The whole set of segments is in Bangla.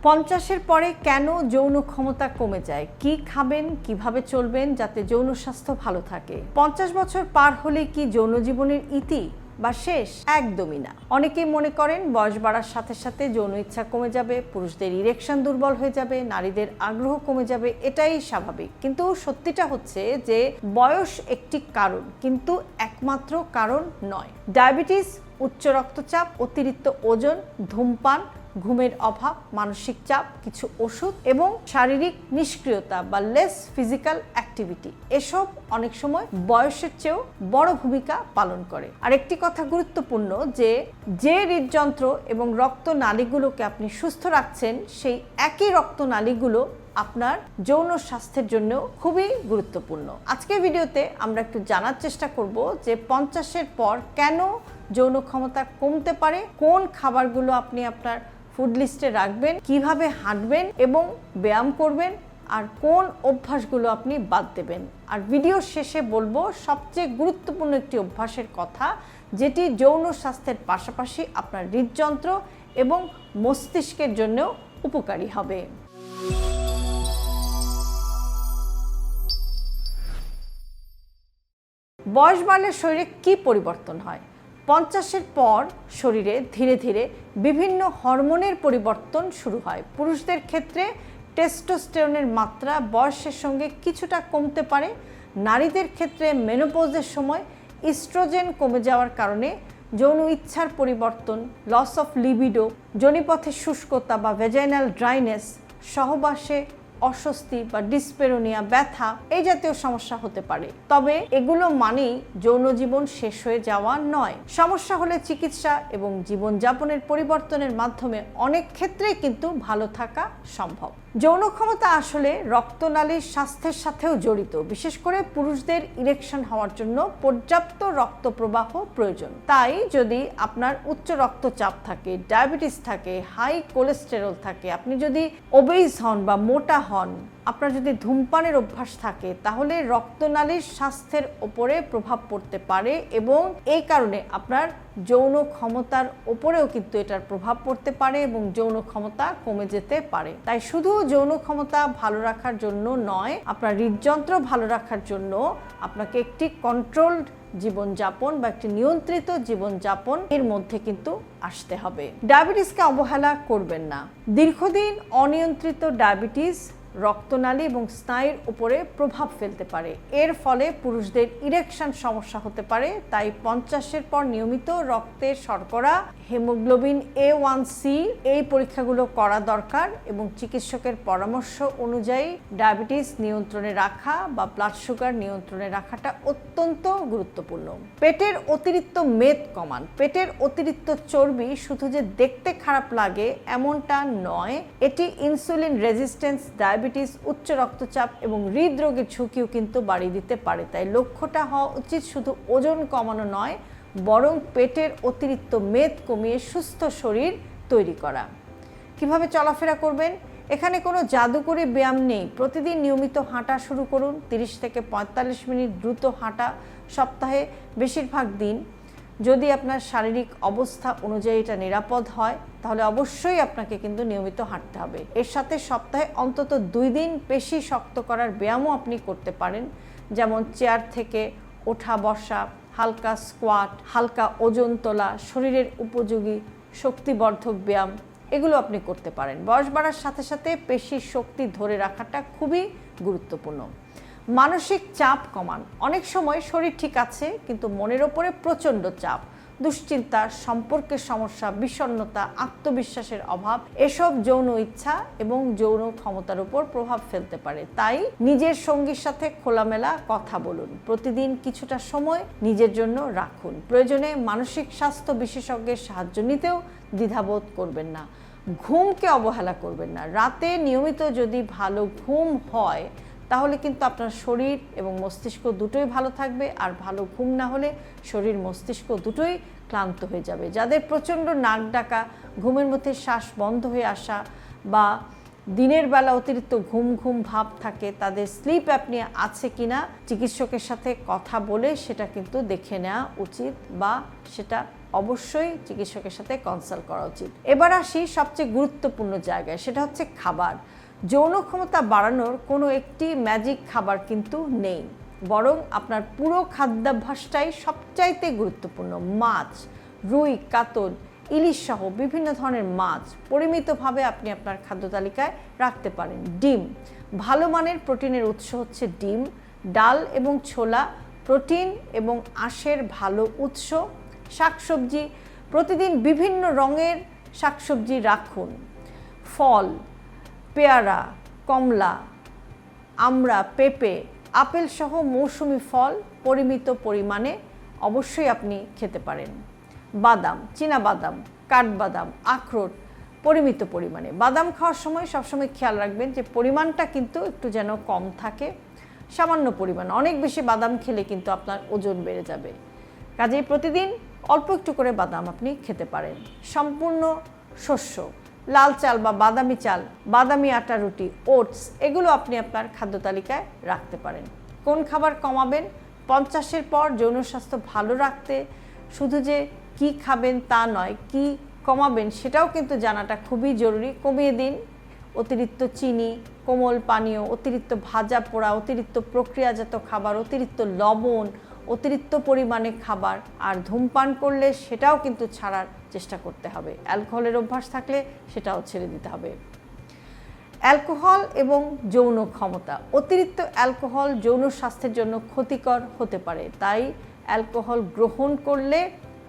50-এর পরে কেন যৌন ক্ষমতা কমে যায়, কি খাবেন, কিভাবে চলবেন যাতে যৌন স্বাস্থ্য ভালো থাকে। 50 বছর পার হলে কি যৌন জীবনের ইতি বা শেষ? একদমই না। অনেকেই মনে করেন বয়স বাড়ার সাথে সাথে যৌন ইচ্ছা কমে যাবে, পুরুষদের ইরেকশন দুর্বল হয়ে যাবে, নারীদের আগ্রহ কমে যাবে, এটাই স্বাভাবিক। কিন্তু সত্যিটা হচ্ছে যে বয়স একটি কারণ, কিন্তু একমাত্র কারণ নয়। ডায়াবেটিস, উচ্চ রক্তচাপ, অতিরিক্ত ওজন, ধূমপান, ঘুমের অভাব, মানসিক চাপ, কিছু ওষুধ এবং শারীরিক নিষ্ক্রিয়তা বা লেস ফিজিক্যাল অ্যাক্টিভিটি, এসব অনেক সময় বয়সের চেয়েও বড় ভূমিকা পালন করে। আর একটি কথা গুরুত্বপূর্ণ, যে হৃদযন্ত্র এবং রক্তনালীগুলোকে আপনি সুস্থ রাখছেন, সেই একই রক্তনালীগুলো আপনার যৌন স্বাস্থ্যের জন্য খুবই গুরুত্বপূর্ণ। আজকের ভিডিওতে আমরা একটু জানার চেষ্টা করব যে 50-এর পর কেন যৌন ক্ষমতা কমতে পারে, কোন খাবারগুলো আপনি আপনার ফুড লিস্টে রাখবেন, কিভাবে হাঁটবেন এবং ব্যায়াম করবেন, আর কোন অভ্যাসগুলো আপনি বাদ দেবেন। আর ভিডিওর শেষে বলবো সবচেয়ে গুরুত্বপূর্ণ একটি অভ্যাসের কথা, যেটি যৌন স্বাস্থ্যের পাশাপাশি আপনার হৃদযন্ত্র এবং মস্তিষ্কের জন্যও উপকারী হবে। বয়স বাড়লে শরীরে কি পরিবর্তন হয়? 50-এর পর শরীরে ধীরে ধীরে বিভিন্ন হরমোনের পরিবর্তন শুরু হয়। পুরুষদের ক্ষেত্রে টেস্টোস্টেরনের মাত্রা বয়সের সঙ্গে কিছুটা কমতে পারে। নারীদের ক্ষেত্রে মেনোপজের সময় ইস্ট্রোজেন কমে যাওয়ার কারণে যৌন ইচ্ছার পরিবর্তন, লস অফ লিবিডো, যোনিপথের শুষ্কতা বা ভেজাইনাল ড্রাইনেস, সহবাসে অস্বস্তি বা ডিসপেরোনিয়া, ব্যথা, এই জাতীয় সমস্যা হতে পারে। তবে এগুলো মানেই যৌন জীবন শেষ হয়ে যাওয়া নয়। সমস্যা হলে চিকিৎসা এবং জীবনযাপনের পরিবর্তনের মাধ্যমে অনেক ক্ষেত্রেই কিন্তু ভালো থাকা সম্ভব। যৌন ক্ষমতা আসলে রক্তনালীর স্বাস্থ্যের সাথেও জড়িত। বিশেষ করে পুরুষদের ইরেকশন হওয়ার জন্য পর্যাপ্ত রক্ত প্রবাহ প্রয়োজন। তাই যদি আপনার উচ্চ রক্তচাপ থাকে, ডায়াবেটিস থাকে, হাই কোলেস্টেরল থাকে, আপনি যদি ওবেইস হন বা মোটা হন, আপনার যদি ধূমপানের অভ্যাস থাকে, তাহলে রক্তনালীর স্বাস্থ্যের ওপরে প্রভাব পড়তে পারে এবং এই কারণে আপনার যৌন ক্ষমতার ওপরেও কিন্তু এটার প্রভাব পড়তে পারে এবং যৌন ক্ষমতা কমে যেতে পারে। তাই শুধু যৌন ক্ষমতা ভালো রাখার জন্য নয়, আপনার হৃদযন্ত্র ভালো রাখার জন্য আপনাকে একটি কন্ট্রোলড জীবনযাপন বা একটি নিয়ন্ত্রিত জীবনযাপন এর মধ্যে কিন্তু আসতে হবে। ডায়াবেটিসকে অবহেলা করবেন না। দীর্ঘদিন অনিয়ন্ত্রিত ডায়াবেটিস রক্তনালী এবং স্নায়ুর উপরে প্রভাব ফেলতে পারে। এর ফলে পুরুষদের ইরেকশন সমস্যা হতে পারে। তাই 50-এর পর নিয়মিত রক্তের শর্করা, হিমোগ্লোবিন A1C এই পরীক্ষাগুলো করা দরকার এবং চিকিৎসকের পরামর্শ অনুযায়ী ডায়াবেটিস নিয়ন্ত্রণে রাখা বা ব্লাড সুগার নিয়ন্ত্রণে রাখাটা অত্যন্ত গুরুত্বপূর্ণ। পেটের অতিরিক্ত মেদ কমান। পেটের অতিরিক্ত চর্বি শুধু যে দেখতে খারাপ লাগে এমনটা নয়, এটি ইনসুলিন রেজিস্ট্যান্স, ডায়াবেটিস, উচ্চ রক্তচাপ এবং হৃদরোগের ঝুঁকিও কিন্তু বাড়িয়ে দিতে পারে। তাই লক্ষ্যটা হওয়া উচিত শুধু ওজন কমানো নয়, বরং পেটের অতিরিক্ত মেদ কমিয়ে সুস্থ শরীর তৈরি করা। কিভাবে চলাফেরা করবেন? এখানে কোনো জাদুকরি ব্যায়াম নেই। প্রতিদিন নিয়মিত হাঁটা শুরু করুন। 30 থেকে 45 মিনিট দ্রুত হাঁটা সপ্তাহে বেশিরভাগ দিন। যদি আপনার শারীরিক অবস্থা অনুযায়ী এটা নিরাপদ হয়, তাহলে অবশ্যই আপনাকে কিন্তু নিয়মিত হাঁটতে হবে। এর সাথে সপ্তাহে অন্তত 2 দিন পেশি শক্ত করার ব্যায়ামও আপনি করতে পারেন, যেমন চেয়ার থেকে ওঠা বসা, হালকা স্কোয়াট, হালকা ওজন তোলা, শরীরের উপযোগী শক্তিবর্ধক ব্যায়াম, এগুলো আপনি করতে পারেন। বয়স বাড়ার সাথে সাথে পেশির শক্তি ধরে রাখাটা খুবই গুরুত্বপূর্ণ। মানসিক চাপ কমান। অনেক সময় শরীর ঠিক আছে কিন্তু মনের ওপরে প্রচণ্ড চাপ, দুশ্চিন্তা, সম্পর্কের সমস্যা, বিষণ্ণতা, আত্মবিশ্বাসের অভাব, এসব যৌন ইচ্ছা এবং যৌন ক্ষমতার উপর প্রভাব ফেলতে পারে। তাই নিজের সঙ্গীর সাথে খোলামেলা কথা বলুন। প্রতিদিন কিছুটা সময় নিজের জন্য রাখুন। প্রয়োজনে মানসিক স্বাস্থ্য বিশেষজ্ঞের সাহায্য নিতেও দ্বিধাবোধ করবেন না। ঘুমকে অবহেলা করবেন না। রাতে নিয়মিত যদি ভালো ঘুম হয়, তাহলে কিন্তু আপনার শরীর এবং মস্তিষ্ক দুটোই ভালো থাকবে। আর ভালো ঘুম না হলে শরীর মস্তিষ্ক দুটোই ক্লান্ত হয়ে যাবে। যাদের প্রচণ্ড নাক ডাকা, ঘুমের মধ্যে শ্বাস বন্ধ হয়ে আসা বা দিনের বেলা অতিরিক্ত ঘুম ঘুম ভাব থাকে, তাদের স্লিপ অ্যাপনিয়া আছে কিনা চিকিৎসকের সাথে কথা বলে সেটা কিন্তু দেখে নেওয়া উচিত বা সেটা অবশ্যই চিকিৎসকের সাথে কনসাল্ট করা উচিত। এবার আসি সবচেয়ে গুরুত্বপূর্ণ জায়গায়, সেটা হচ্ছে খাবার। যৌন ক্ষমতা বাড়ানোর কোনো একটি ম্যাজিক খাবার কিন্তু নেই, বরং আপনার পুরো খাদ্যাভ্যাসটাই সবচাইতে গুরুত্বপূর্ণ। মাছ, রুই, কাতল, ইলিশ সহ বিভিন্ন ধরনের মাছ পরিমিতভাবে আপনি আপনার খাদ্য তালিকায় রাখতে পারেন। ডিম, ভালো মানের প্রোটিনের উৎস হচ্ছে ডিম। ডাল এবং ছোলা প্রোটিন এবং আঁশের ভালো উৎস। শাকসবজি, প্রতিদিন বিভিন্ন রঙের শাকসবজি রাখুন। ফল, পেয়ারা, কমলা, আমড়া, পেঁপে, আপেল সহ মৌসুমি ফল পরিমিত পরিমাণে অবশ্যই আপনি খেতে পারেন। বাদাম, চীনাবাদাম, কাঠবাদাম, আখরোট পরিমিত পরিমাণে। বাদাম খাওয়ার সময় সবসময় খেয়াল রাখবেন যে পরিমাণটা কিন্তু একটু যেন কম থাকে, সামান্য পরিমাণ। অনেক বেশি বাদাম খেলে কিন্তু আপনার ওজন বেড়ে যাবে, কাজেই প্রতিদিন অল্প একটু করে বাদাম আপনি খেতে পারেন। সম্পূর্ণ শস্য, লাল চাল বা বাদামি চাল, বাদামি আটা রুটি, ওটস, এগুলো আপনি আপনার খাদ্য তালিকায় রাখতে পারেন। কোন খাবার কমাবেন? 50-এর পর যৌন স্বাস্থ্য ভালো রাখতে শুধু যে কি খাবেন তা নয়, কি কমাবেন সেটাও কিন্তু জানাটা খুবই জরুরি। কমিয়ে দিন অতিরিক্ত চিনি, কোমল পানীয়, অতিরিক্ত ভাজা পোড়া, অতিরিক্ত প্রক্রিয়াজাত খাবার, অতিরিক্ত লবণ, অতিরিক্ত পরিমাণে খাবার। আর ধূমপান করলে সেটাও কিন্তু ছাড়ার চেষ্টা করতে হবে। অ্যালকোহলের অভ্যাস থাকলে সেটাও ছেড়ে দিতে হবে। অ্যালকোহল এবং যৌন ক্ষমতা, অতিরিক্ত অ্যালকোহল যৌন স্বাস্থ্যের জন্য ক্ষতিকর হতে পারে, তাই অ্যালকোহল গ্রহণ করলে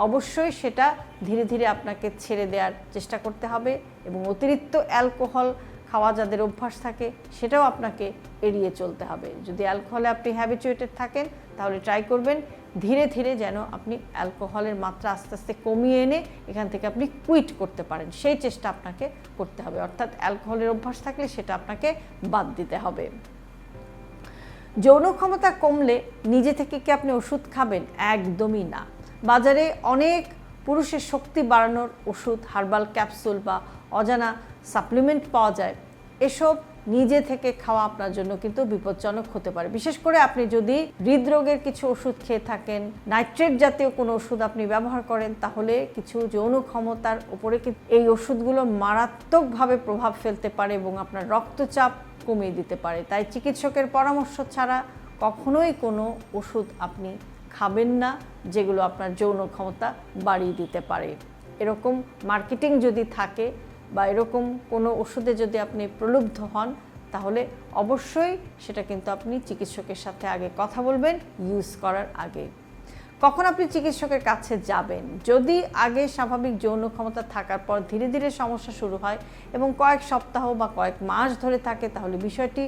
অবশ্যই সেটা ধীরে ধীরে আপনাকে ছেড়ে দেওয়ার চেষ্টা করতে হবে। এবং অতিরিক্ত অ্যালকোহল খাওয়া যাদের অভ্যাস থাকে সেটাও আপনাকে এড়িয়ে চলতে হবে। যদি অ্যালকোহলে আপনি হ্যাবিচুয়েটেড থাকেন তাহলে ট্রাই করবেন ধীরে ধীরে যেন আপনি অ্যালকোহলের মাত্রা আস্তে আস্তে কমিয়ে এনে এখান থেকে আপনি কুইট করতে পারেন, সেই চেষ্টা আপনাকে করতে হবে। অর্থাৎ অ্যালকোহলের অভ্যাস থাকলে সেটা আপনাকে বাদ দিতে হবে। যৌন ক্ষমতা কমলে নিজে থেকে কি আপনি ওষুধ খাবেন? একদমই না। বাজারে অনেক পুরুষের শক্তি বাড়ানোর ওষুধ, হার্বাল ক্যাপসুল বা অজানা সাপ্লিমেন্ট পাওয়া যায়। এসব নিজে থেকে খাওয়া আপনার জন্য কিন্তু বিপজ্জনক হতে পারে। বিশেষ করে আপনি যদি হৃদরোগের কিছু ওষুধ খেয়ে থাকেন, নাইট্রেট জাতীয় কোনো ওষুধ আপনি ব্যবহার করেন, তাহলে কিছু যৌন ক্ষমতার উপরে কিন্তু এই ওষুধগুলো মারাত্মকভাবে প্রভাব ফেলতে পারে এবং আপনার রক্তচাপ কমিয়ে দিতে পারে। তাই চিকিৎসকের পরামর্শ ছাড়া কখনোই কোনো ওষুধ আপনি খাবেন না যেগুলো আপনার যৌন ক্ষমতা বাড়িয়ে দিতে পারে। এরকম মার্কেটিং যদি থাকে বা এরকম কোনো ওষুধে যদি আপনি প্রলুব্ধ হন তাহলে অবশ্যই সেটা কিন্তু আপনি চিকিৎসকের সাথে আগে কথা বলবেন ইউজ করার আগে। কখন আপনি চিকিৎসকের কাছে যাবেন? যদি আগে স্বাভাবিক যৌন ক্ষমতা থাকার পর ধীরে ধীরে সমস্যা শুরু হয় এবং কয়েক সপ্তাহ বা কয়েক মাস ধরে থাকে তাহলে বিষয়টি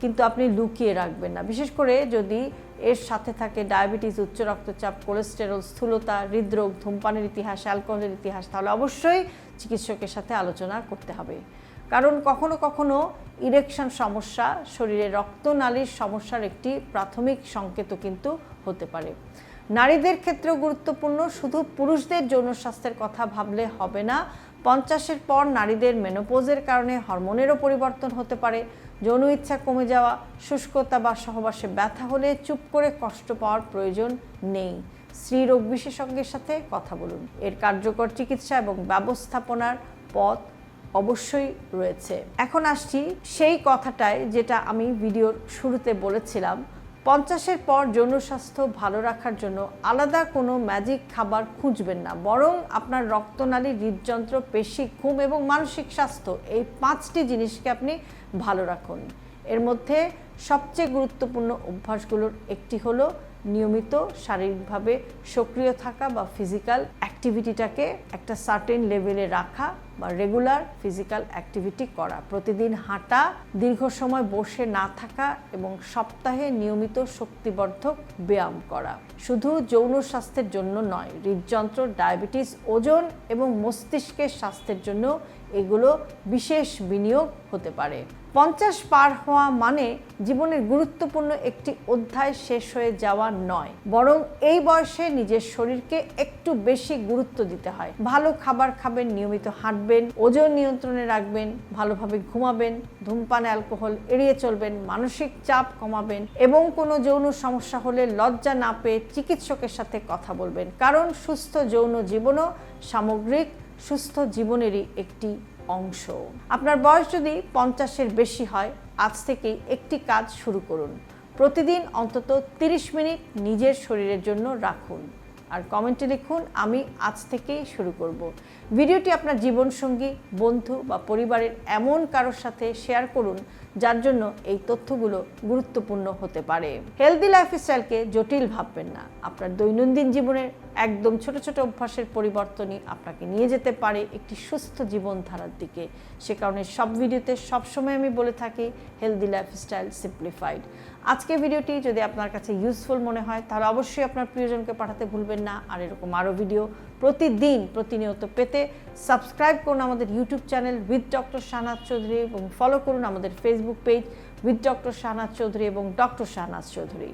কিন্তু আপনি লুকিয়ে রাখবেন না। বিশেষ করে যদি এর সাথে থাকে ডায়াবেটিস, উচ্চ রক্তচাপ, কোলেস্টেরল, স্থূলতা, হৃদরোগ, ধূমপানের ইতিহাস, অ্যালকোহলের ইতিহাস, তাহলে অবশ্যই চিকিৎসকের সাথে আলোচনা করতে হবে। কারণ কখনো কখনো ইরেকশন সমস্যা শরীরে রক্তনালীর সমস্যার একটি প্রাথমিক সংকেতও কিন্তু হতে পারে। নারীদের ক্ষেত্রেও গুরুত্বপূর্ণ, শুধু পুরুষদের যৌন স্বাস্থ্যের কথা ভাবলে হবে না। 50-এর পর নারীদের মেনোপোজের কারণে হরমোনেরও পরিবর্তন হতে পারে। যৌন ইচ্ছা কমে যাওয়া, শুষ্কতা বা সহবাসে ব্যথা হলে চুপ করে কষ্ট পাওয়ার প্রয়োজন নেই। স্ত্রীরোগ বিশেষজ্ঞের সাথে কথা বলুন। এর কার্যকর চিকিৎসা এবং ব্যবস্থাপনার পথ অবশ্যই রয়েছে। এখন আসছি সেই কথাটায় যেটা আমি ভিডিওর শুরুতে বলেছিলাম, 50-এর পর যৌন স্বাস্থ্য ভালো রাখার জন্য আলাদা কোনো ম্যাজিক খাবার খুঁজবেন না, বরং আপনার রক্তনালী, হৃদযন্ত্র, পেশি, ঘুম এবং মানসিক স্বাস্থ্য, এই 5টি জিনিসকে আপনি ভালো রাখুন। এর মধ্যে সবচেয়ে গুরুত্বপূর্ণ অভ্যাসগুলোর একটি হলো নিয়মিত শারীরিকভাবে সক্রিয় থাকা বা ফিজিক্যাল অ্যাক্টিভিটিটাকে একটা সার্টেন লেভেলে রাখা বা রেগুলার ফিজিক্যাল অ্যাক্টিভিটি করা, প্রতিদিন হাঁটা, দীর্ঘ সময় বসে না থাকা এবং সপ্তাহে নিয়মিত শক্তিবর্ধক ব্যায়াম করা। শুধু যৌন স্বাস্থ্যের জন্য নয়, হৃদযন্ত্র, ডায়াবেটিস, ওজন এবং মস্তিষ্কের স্বাস্থ্যের জন্য এগুলো বিশেষ বিনিয়োগ হতে পারে। 50 পার হওয়া মানে জীবনের গুরুত্বপূর্ণ একটি অধ্যায় শেষ হয়ে যাওয়া নয়, বরং এই বয়সে নিজের শরীরকে একটু বেশি গুরুত্ব দিতে হয়। ভালো খাবার খাবেন, নিয়মিত হাঁটবেন, ওজন নিয়ন্ত্রণে রাখবেন, ভালোভাবে ঘুমাবেন, ধূমপান অ্যালকোহল এড়িয়ে চলবেন, মানসিক চাপ কমাবেন এবং কোনো যৌন সমস্যা হলে লজ্জা না পেয়ে চিকিৎসকের সাথে কথা বলবেন, কারণ সুস্থ যৌন জীবনও সামগ্রিক সুস্থ জীবনেরই একটি অংশ। আপনার বয়স যদি 50-এর বেশি হয়, আজ থেকেই একটি কাজ শুরু করুন। প্রতিদিন অন্তত 30 মিনিট নিজের শরীরের জন্য রাখুন আর কমেন্টে লিখুন, আমি আজ থেকেই শুরু করব। ভিডিওটি আপনার জীবনসঙ্গী, বন্ধু বা পরিবারের এমন কারোর সাথে শেয়ার করুন যার জন্য এই তথ্যগুলো গুরুত্বপূর্ণ হতে পারে। হেলদি লাইফস্টাইলকে জটিল ভাববেন না। আপনার দৈনন্দিন জীবনের একদম ছোট ছোট অভ্যাসের পরিবর্তনই আপনাকে নিয়ে যেতে পারে একটি সুস্থ জীবনধারার দিকে। সে কারণে সব ভিডিওতে সবসময় আমি বলে থাকি হেলদি লাইফস্টাইল সিম্পলিফাইড। আজকের ভিডিওটি যদি আপনার কাছে ইউজফুল মনে হয় তাহলে অবশ্যই আপনার প্রিয়জনকে পাঠাতে ভুলবেন না। আর এরকম আরও ভিডিও প্রতিনিয়ত পেতে সাবস্ক্রাইব করুন আমাদের YouTube channel with doctor Shahnaz Chowdhury এবং ফলো করুন আমাদের Facebook page with doctor Shahnaz Chowdhury এবং ডক্টর শাহনাজ চৌধুরী।